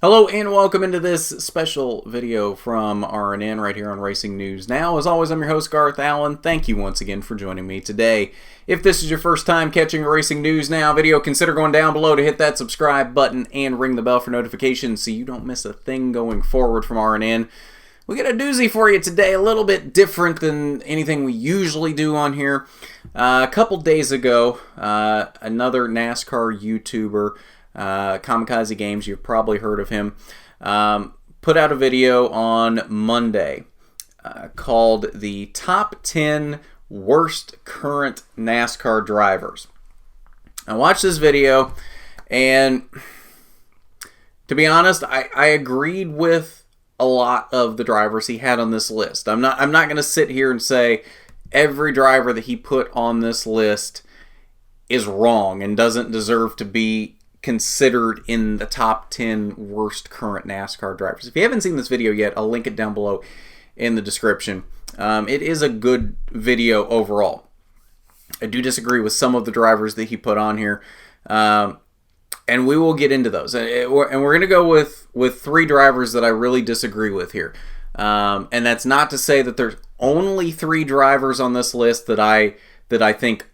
Hello and welcome into this special video from RNN right here on Racing News Now. As always, I'm your host, Garth Allen. Thank you once again for joining me today. If this is your first time catching a Racing News Now video, consider going down below to hit that subscribe button and ring the bell for notifications so you don't miss a thing going forward from RNN. We got a doozy for you today, a little bit different than anything we usually do on here. A couple days ago, another NASCAR YouTuber, KamikazeGames, you've probably heard of him, put out a video on Monday called the Top 10 Worst Current NASCAR Drivers. I watched this video, and to be honest, I agreed with a lot of the drivers he had on this list. I'm not going to sit here and say every driver that he put on this list is wrong and doesn't deserve to be considered in the top 10 worst current NASCAR drivers. If you haven't seen this video yet, I'll link it down below in the description. It is a good video overall. I do disagree with some of the drivers that he put on here, and we will get into those. And we're going to go with three drivers that I really disagree with here. And that's not to say that there's only three drivers on this list that I think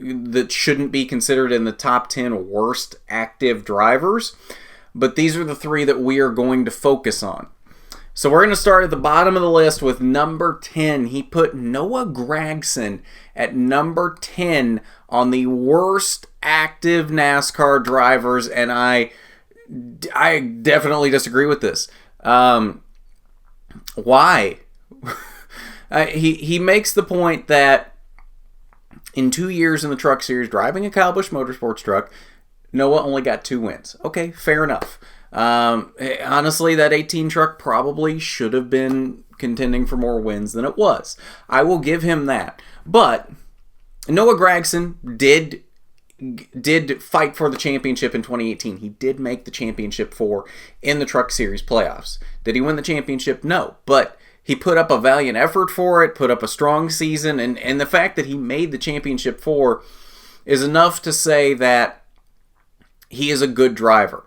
that shouldn't be considered in the top 10 worst active drivers, but these are the three that we are going to focus on. So we're going to start at the bottom of the list with number 10. He put Noah Gragson at number 10 on the worst active NASCAR drivers, and I definitely disagree with this. Why? He makes the point that in 2 years in the Truck Series, driving a Kyle Busch Motorsports truck, Noah only got 2 wins. Okay, fair enough. Honestly, that 18 truck probably should have been contending for more wins than it was. I will give him that. But Noah Gragson did fight for the championship in 2018. He did make the championship 4 in the Truck Series playoffs. Did he win the championship? No. But he put up a valiant effort for it, put up a strong season, and the fact that he made the championship 4 is enough to say that he is a good driver.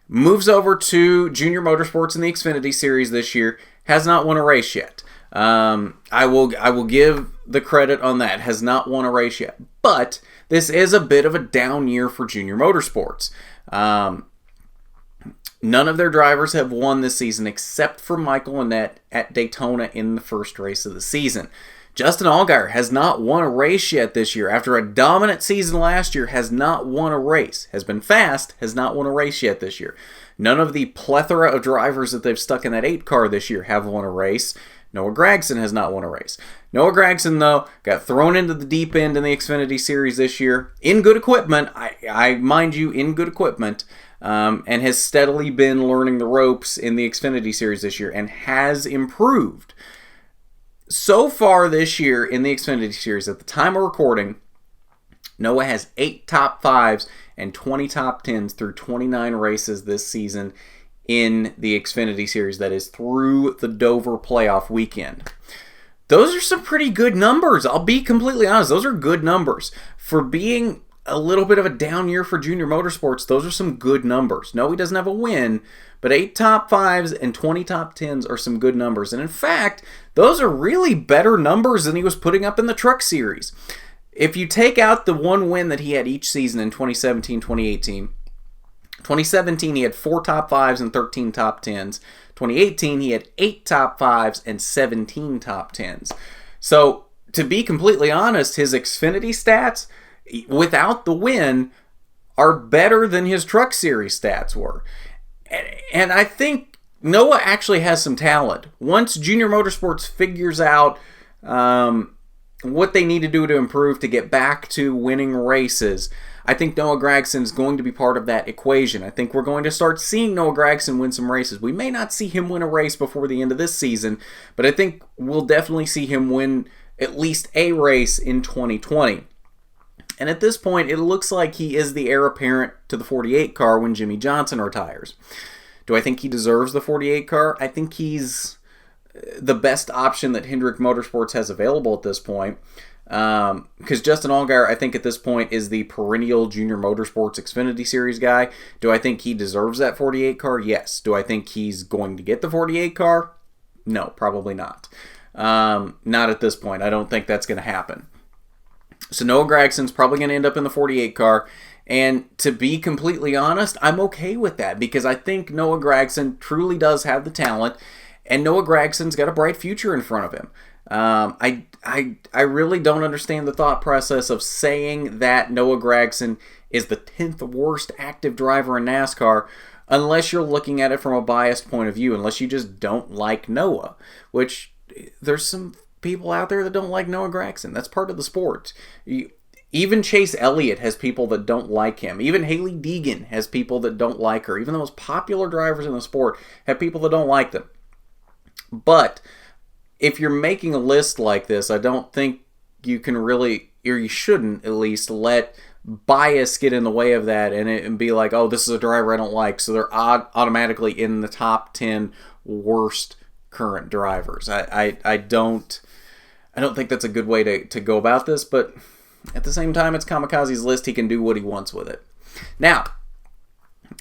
Moves over to Junior Motorsports in the Xfinity Series this year, has not won a race yet. I will give the credit on that, has not won a race yet. But this is a bit of a down year for Junior Motorsports. None of their drivers have won this season except for Michael Annett at Daytona in the first race of the season. Justin Allgaier has not won a race yet this year. After a dominant season last year, has not won a race. Has been fast, has not won a race yet this year. None of the plethora of drivers that they've stuck in that 8 car this year have won a race. Noah Gragson has not won a race. Noah Gragson, though, got thrown into the deep end in the Xfinity Series this year in good equipment. I mind you, in good equipment. And has steadily been learning the ropes in the Xfinity Series this year and has improved. So far this year in the Xfinity Series, at the time of recording, Noah has 8 top 5s and 20 top 10s through 29 races this season in the Xfinity Series. That is through the Dover playoff weekend. Those are some pretty good numbers. I'll be completely honest. Those are good numbers. For being a little bit of a down year for Junior Motorsports, those are some good numbers. No, he doesn't have a win, but 8 top 5s and 20 top 10s are some good numbers. And in fact, those are really better numbers than he was putting up in the Truck Series. If you take out the 1 win that he had each season in 2017, 2018, 2017 he had 4 top 5s and 13 top 10s. 2018 he had 8 top 5s and 17 top 10s. So, to be completely honest, his Xfinity stats, without the win, are better than his Truck Series stats were. And I think Noah actually has some talent. Once Junior Motorsports figures out what they need to do to improve to get back to winning races, I think Noah Gragson is going to be part of that equation. I think we're going to start seeing Noah Gragson win some races. We may not see him win a race before the end of this season, but I think we'll definitely see him win at least a race in 2020. And at this point, it looks like he is the heir apparent to the 48 car when Jimmy Johnson retires. Do I think he deserves the 48 car? I think he's the best option that Hendrick Motorsports has available at this point. Because Justin Allgaier, I think at this point, is the perennial Junior Motorsports Xfinity Series guy. Do I think he deserves that 48 car? Yes. Do I think he's going to get the 48 car? No, probably not. Not at this point. I don't think that's going to happen. So Noah Gragson's probably going to end up in the 48 car. And to be completely honest, I'm okay with that because I think Noah Gragson truly does have the talent, and Noah Gragson's got a bright future in front of him. I really don't understand the thought process of saying that Noah Gragson is the 10th worst active driver in NASCAR unless you're looking at it from a biased point of view, unless you just don't like Noah, which there's some people out there that don't like Noah Gragson. That's part of the sport. Even Chase Elliott has people that don't like him. Even Hailie Deegan has people that don't like her. Even the most popular drivers in the sport have people that don't like them. But if you're making a list like this, I don't think you can really, or you shouldn't at least, let bias get in the way of that and be like, oh, this is a driver I don't like, so they're automatically in the top 10 worst current drivers. I don't think that's a good way to go about this, but at the same time, it's Kamikaze's list. He can do what he wants with it. Now,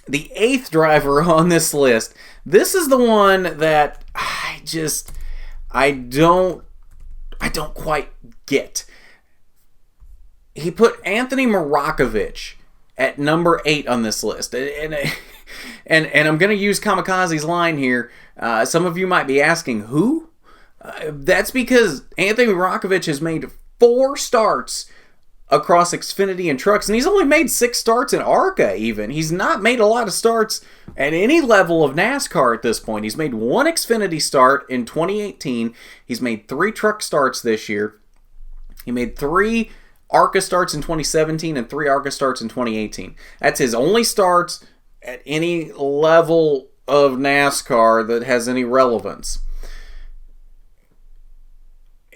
the 8th driver on this list, this is the one that I don't quite get. He put Anthony Maracavich at number 8 on this list. And I'm going to use Kamikaze's line here. Some of you might be asking, who? That's because Anthony Maracavich has made 4 starts across Xfinity and trucks, and he's only made 6 starts in ARCA even. He's not made a lot of starts at any level of NASCAR at this point. He's made 1 Xfinity start in 2018. He's made 3 truck starts this year. He made 3 ARCA starts in 2017 and 3 ARCA starts in 2018. That's his only starts at any level of NASCAR that has any relevance.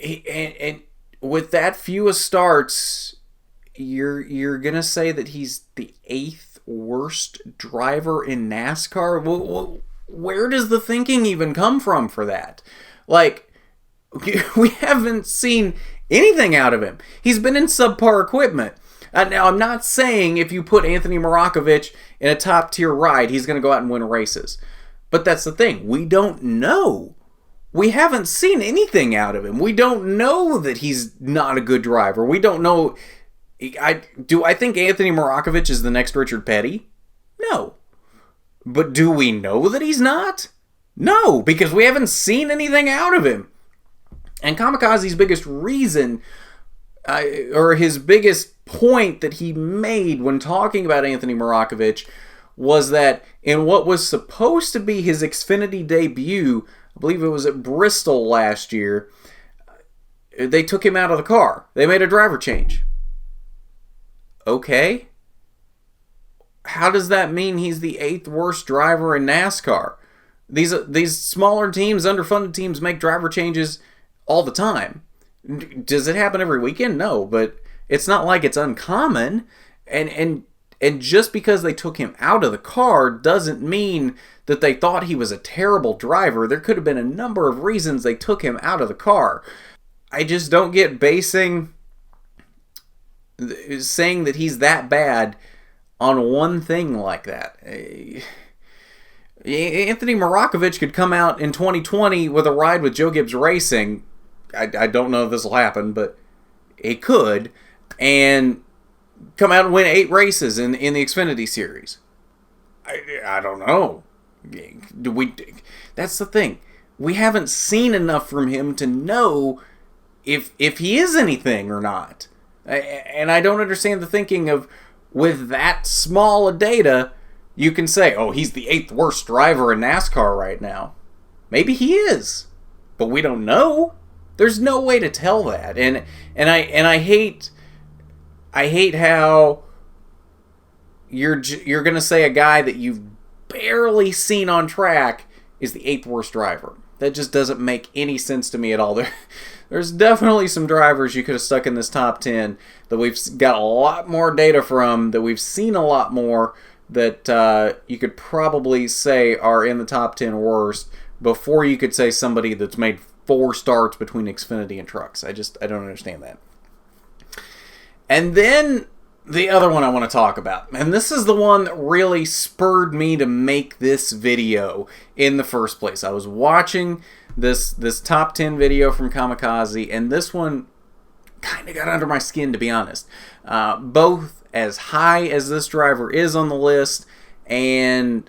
And with that few of starts, you're gonna say that he's the 8th worst driver in NASCAR? Where does the thinking even come from for that? Like, we haven't seen anything out of him. He's been in subpar equipment. Now, I'm not saying if you put Anthony Maracavich in a top-tier ride, he's going to go out and win races. But that's the thing. We don't know. We haven't seen anything out of him. We don't know that he's not a good driver. We don't know. Do I think Anthony Maracavich is the next Richard Petty? No. But do we know that he's not? No, because we haven't seen anything out of him. And Kamikaze's biggest reason, or his biggest point that he made when talking about Anthony Maracavich, was that in what was supposed to be his Xfinity debut, I believe it was at Bristol last year, they took him out of the car. They made a driver change. Okay. How does that mean he's the 8th worst driver in NASCAR? These smaller teams, underfunded teams, make driver changes all the time. Does it happen every weekend? No, but it's not like it's uncommon. And just because they took him out of the car doesn't mean that they thought he was a terrible driver. There could have been a number of reasons they took him out of the car. I just don't get saying that he's that bad on one thing like that. Anthony Maracavich could come out in 2020 with a ride with Joe Gibbs Racing. I don't know if this will happen, but it could, and come out and win 8 races in the Xfinity Series. I don't know. That's the thing. We haven't seen enough from him to know if he is anything or not. And I don't understand the thinking of, with that small a data, you can say, oh, he's the 8th worst driver in NASCAR right now. Maybe he is, but we don't know. There's no way to tell that. And I hate how you're gonna say a guy that you've barely seen on track is the 8th worst driver. That just doesn't make any sense to me at all. There's definitely some drivers you could have stuck in this top 10 that we've got a lot more data from, that we've seen a lot more, that you could probably say are in the top 10 worst before you could say somebody that's made 4 starts between Xfinity and trucks. I don't understand that. And then the other one I want to talk about, and this is the one that really spurred me to make this video in the first place. I was watching this top 10 video from Kamikaze, and this one kind of got under my skin, to be honest. Both as high as this driver is on the list, and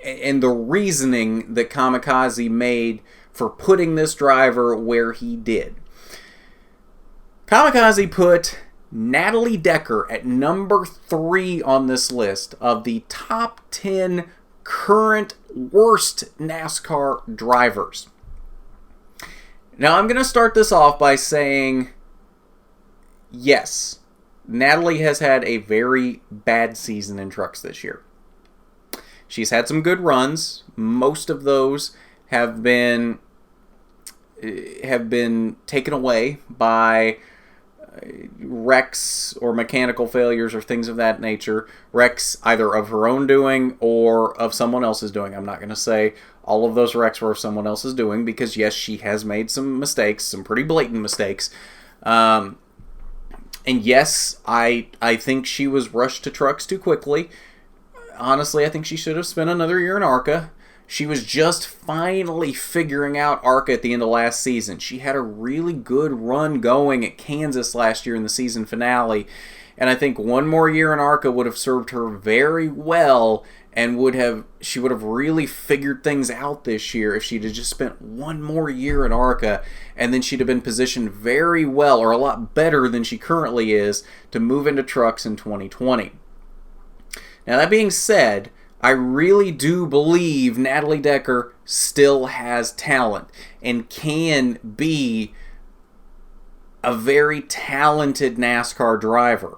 the reasoning that Kamikaze made for putting this driver where he did. Kamikaze put Natalie Decker at number 3 on this list of the top 10 current worst NASCAR drivers. Now, I'm going to start this off by saying, yes, Natalie has had a very bad season in trucks this year. She's had some good runs. Most of those have been taken away by wrecks or mechanical failures or things of that nature. Wrecks either of her own doing or of someone else's doing. I'm not going to say all of those wrecks were of someone else's doing, because yes, she has made some mistakes, some pretty blatant mistakes. And yes, I think she was rushed to trucks too quickly. Honestly, I think she should have spent another year in ARCA. She was just finally figuring out ARCA at the end of last season. She had a really good run going at Kansas last year in the season finale, and I think one more year in ARCA would have served her very well, and she would have really figured things out this year if she'd have just spent one more year in ARCA, and then she'd have been positioned very well, or a lot better than she currently is, to move into trucks in 2020. Now, that being said, I really do believe Natalie Decker still has talent and can be a very talented NASCAR driver.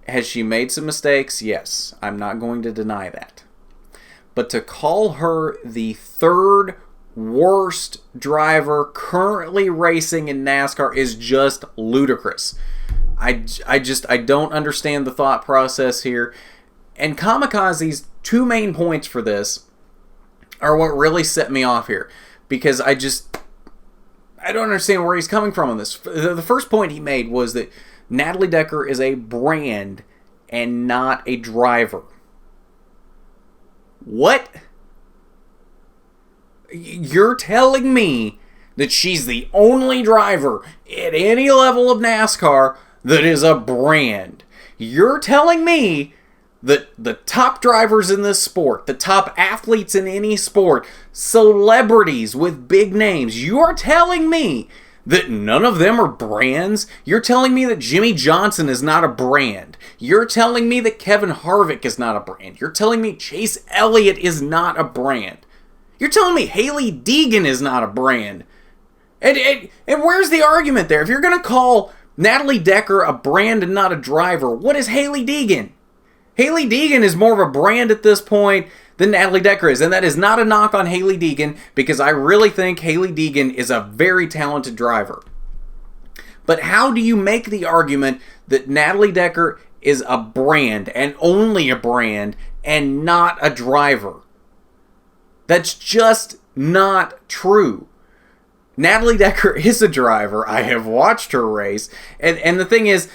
Has she made some mistakes? Yes, I'm not going to deny that. But to call her the third worst driver currently racing in NASCAR is just ludicrous. I don't understand the thought process here. And Kamikaze's 2 main points for this are what really set me off here, because I don't understand where he's coming from on this. The first point he made was that Natalie Decker is a brand and not a driver. What? You're telling me that she's the only driver at any level of NASCAR that is a brand? You're telling me that the top drivers in this sport, the top athletes in any sport, celebrities with big names, you're telling me that none of them are brands? You're telling me that Jimmy Johnson is not a brand? You're telling me that Kevin Harvick is not a brand? You're telling me Chase Elliott is not a brand? You're telling me Hailie Deegan is not a brand? And where's the argument there? If you're going to call Natalie Decker a brand and not a driver, what is Hailie Deegan? Hailie Deegan is more of a brand at this point than Natalie Decker is. And that is not a knock on Hailie Deegan, because I really think Hailie Deegan is a very talented driver. But how do you make the argument that Natalie Decker is a brand and only a brand and not a driver? That's just not true. Natalie Decker is a driver. I have watched her race. And the thing is,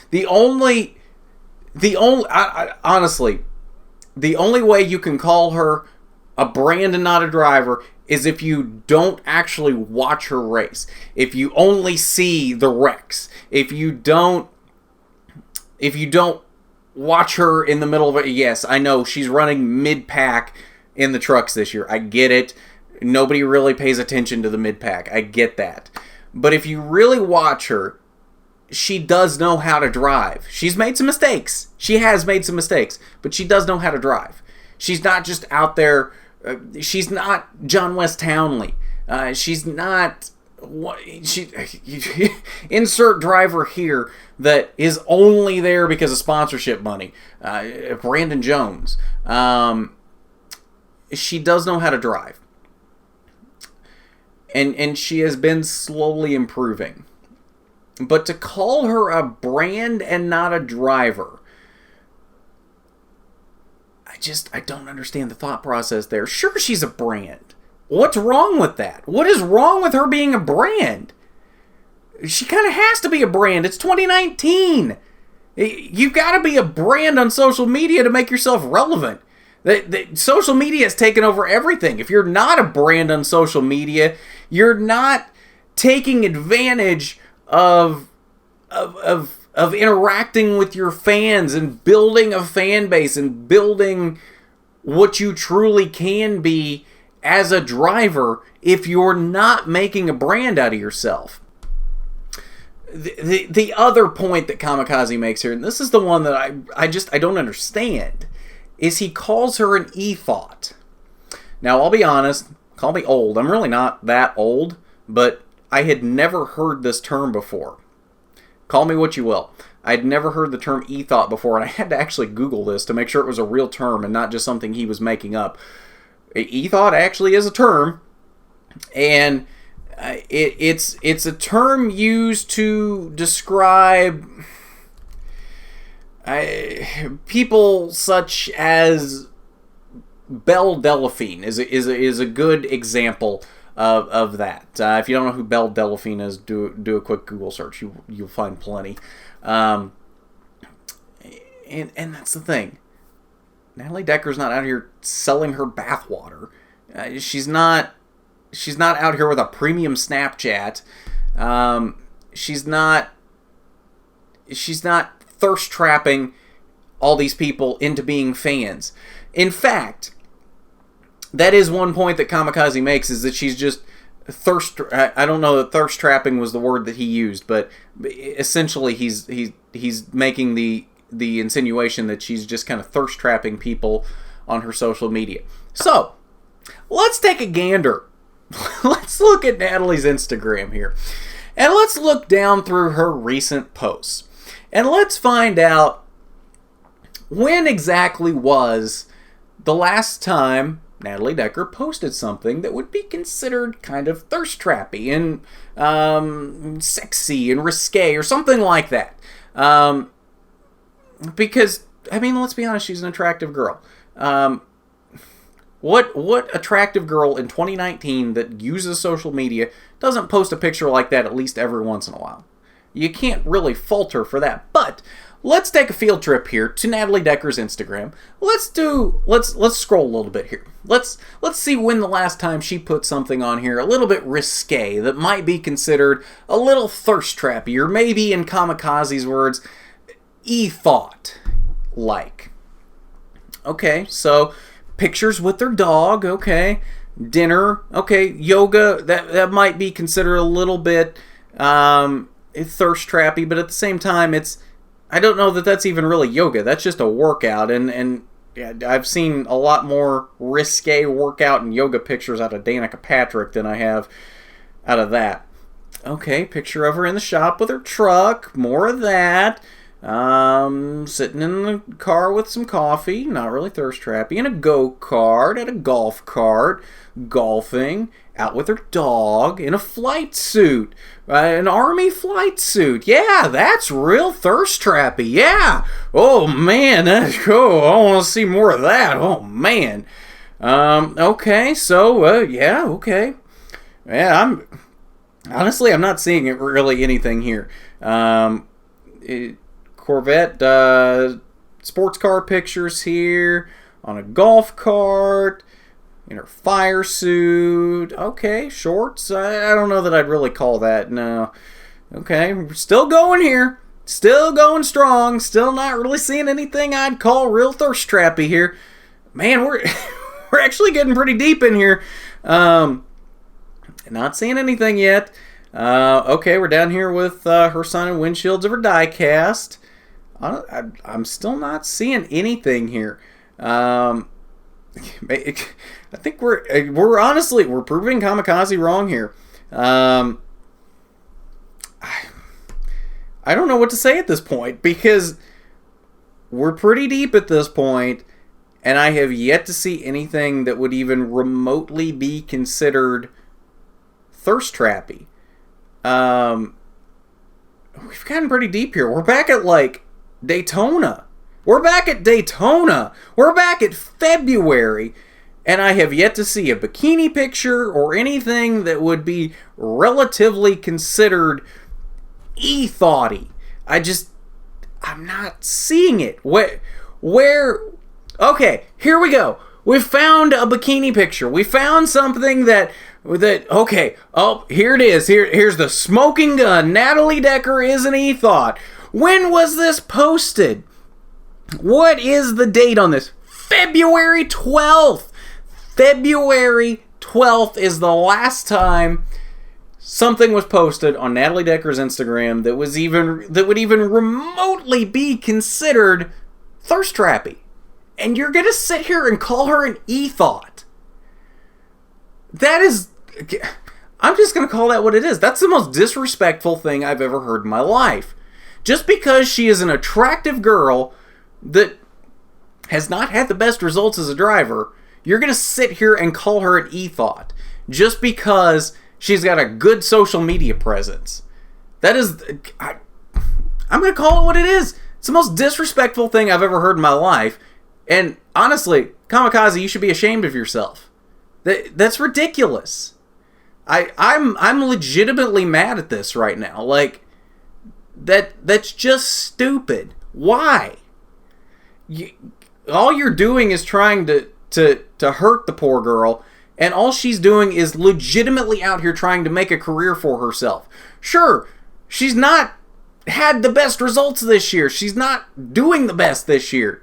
honestly, the only way you can call her a brand and not a driver is if you don't actually watch her race. If you only see the wrecks. If you don't watch her in the middle of it. Yes, I know she's running mid-pack in the trucks this year. I get it. Nobody really pays attention to the mid-pack. I get that. But if you really watch her, she does know how to drive. She's made some mistakes. She has made some mistakes, but she does know how to drive. She's not just out there. She's not John West Townley. She's not. Insert driver here that is only there because of sponsorship money. Brandon Jones. She does know how to drive. And she has been slowly improving. But to call her a brand and not a driver, I don't understand the thought process there. Sure, she's a brand. What's wrong with that? What is wrong with her being a brand? She kind of has to be a brand. It's 2019. You've got to be a brand on social media to make yourself relevant. Social media has taken over everything. If you're not a brand on social media, you're not taking advantage of interacting with your fans and building a fan base and building what you truly can be as a driver if you're not making a brand out of yourself. The other point that Kamikaze makes here, and this is the one that I don't understand, is he calls her an e-thought. Now, I'll be honest, call me old. I'm really not that old, but I had never heard this term before. Call me what you will. I'd never heard the term e-thought before, and I had to actually Google this to make sure it was a real term and not just something he was making up. E-thought actually is a term, and it's a term used to describe people such as Belle Delphine is a good example of that. If you don't know who Belle Delphine is, do a quick Google search. You'll find plenty. And that's the thing. Natalie Decker's not out here selling her bathwater. She's not out here with a premium Snapchat. She's not thirst trapping all these people into being fans. In fact, that is one point that Kamikaze makes, is that she's just I don't know that thirst trapping was the word that he used, but essentially he's making the insinuation that she's just kind of thirst trapping people on her social media. So, let's take a gander. Let's look at Natalie's Instagram here. And let's look down through her recent posts. And let's find out when exactly was the last time Natalie Decker posted something that would be considered kind of thirst trappy and sexy and risque or something like that. Because, I mean, let's be honest, she's an attractive girl. What attractive girl in 2019 that uses social media doesn't post a picture like that at least every once in a while? You can't really fault her for that. But let's take a field trip here to Natalie Decker's Instagram. Let's scroll a little bit here. Let's see when the last time she put something on here a little bit risque that might be considered a little thirst trappy, or maybe in Kamikaze's words, e-thought like. Okay, so pictures with their dog, okay, dinner, okay, yoga, that might be considered a little bit thirst trappy, but at the same time, I don't know that that's even really yoga. That's just a workout, and I've seen a lot more risque workout and yoga pictures out of Danica Patrick than I have out of that. Okay, picture of her in the shop with her truck, more of that. Sitting in the car with some coffee, not really thirst trappy, in a go-kart, at a golf cart, golfing, out with her dog, in a flight suit, an army flight suit. Yeah, that's real thirst trappy. Yeah. Oh man, I want to see more of that. Oh man. Okay, so yeah, okay. Yeah, I'm not seeing it really anything here. Corvette sports car pictures here, on a golf cart, in her fire suit. Okay, shorts. I don't know that I'd really call that. No. Okay, we're still going here. Still going strong. Still not really seeing anything I'd call real thirst trappy here. Man, we're actually getting pretty deep in here. Not seeing anything yet. Okay, we're down here with her signing windshields of her die cast. I'm still not seeing anything here. I think we're honestly proving Kamikaze wrong here. I don't know what to say at this point, because we're pretty deep at this point, and I have yet to see anything that would even remotely be considered thirst trappy. We've gotten pretty deep here. We're back at Daytona. We're back at February, and I have yet to see a bikini picture or anything that would be relatively considered e-thoughty. I'm not seeing it. Okay, here we go. We found a bikini picture. We found something that okay, oh, here it is. Here's the smoking gun. Natalie Decker is an e-thought. When was this posted? What is the date on this? February 12th. February 12th is the last time something was posted on Natalie Decker's Instagram that would even remotely be considered thirst trappy. And you're going to sit here and call her an e-thought. That is... I'm just going to call that what it is. That's the most disrespectful thing I've ever heard in my life. Just because she is an attractive girl that has not had the best results as a driver, you're going to sit here and call her an e-thought. Just because she's got a good social media presence. That is... I'm going to call it what it is. It's the most disrespectful thing I've ever heard in my life. And honestly, Kamikaze, you should be ashamed of yourself. That's ridiculous. I'm legitimately mad at this right now. Like, that's just stupid. Why? All you're doing is trying to hurt the poor girl, and all she's doing is legitimately out here trying to make a career for herself. Sure, she's not had the best results this year. She's not doing the best this year.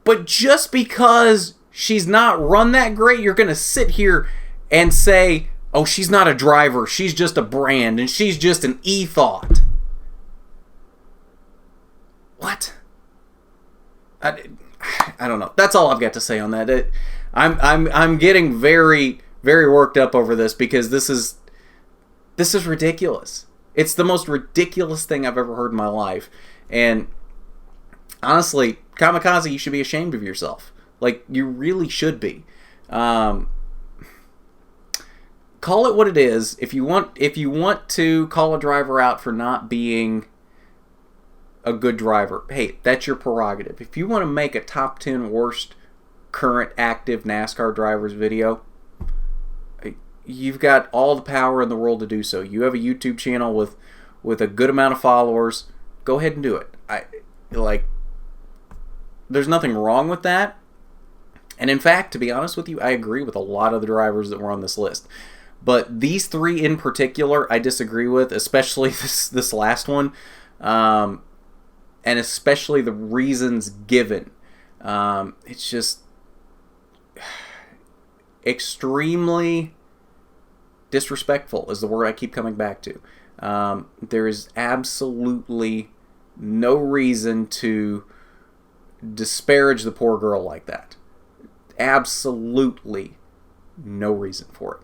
But just because she's not run that great, you're going to sit here and say, oh, she's not a driver, she's just a brand, and she's just an e-thought. What? I don't know. That's all I've got to say on that. I'm getting very, very worked up over this because this is ridiculous. It's the most ridiculous thing I've ever heard in my life. And honestly, Kamikaze, you should be ashamed of yourself. Like, you really should be. Call it what it is. If you want to call a driver out for not being a good driver, hey, that's your prerogative. If you want to make a top 10 worst current active NASCAR drivers video, you've got all the power in the world to do so. You have a YouTube channel with a good amount of followers. Go ahead and do it. There's nothing wrong with that. And in fact, to be honest with you, I agree with a lot of the drivers that were on this list. But these three in particular, I disagree with, especially this last one. And especially the reasons given. It's just extremely disrespectful is the word I keep coming back to. There is absolutely no reason to disparage the poor girl like that. Absolutely no reason for it.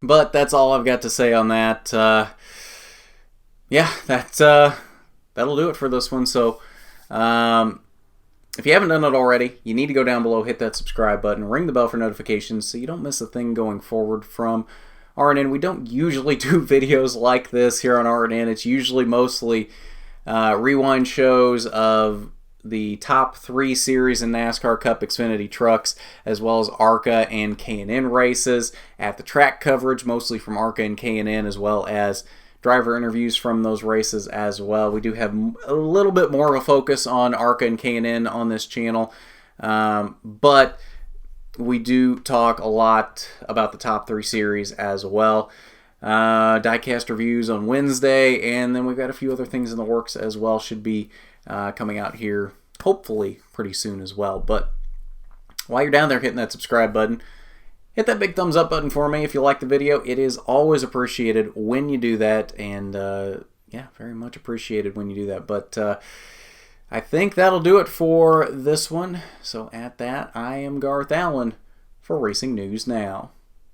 But that's all I've got to say on that. Yeah, that'll do it for this one. So, if you haven't done it already, you need to go down below, hit that subscribe button, ring the bell for notifications so you don't miss a thing going forward from RNN. We don't usually do videos like this here on RNN. It's usually mostly rewind shows of the top 3 series in NASCAR Cup Xfinity trucks, as well as ARCA and K&N races. At the track coverage, mostly from ARCA and K&N, as well as driver interviews from those races as well. We do have a little bit more of a focus on ARCA and K&N on this channel, but we do talk a lot about the top 3 series as well. Diecast reviews on Wednesday, and then we've got a few other things in the works as well. Should be coming out here hopefully pretty soon as well. But while you're down there hitting that subscribe button, hit that big thumbs up button for me if you like the video. It is always appreciated when you do that, and yeah, very much appreciated when you do that. But I think that'll do it for this one. So at that, I am Garth Allen for Racing News Now.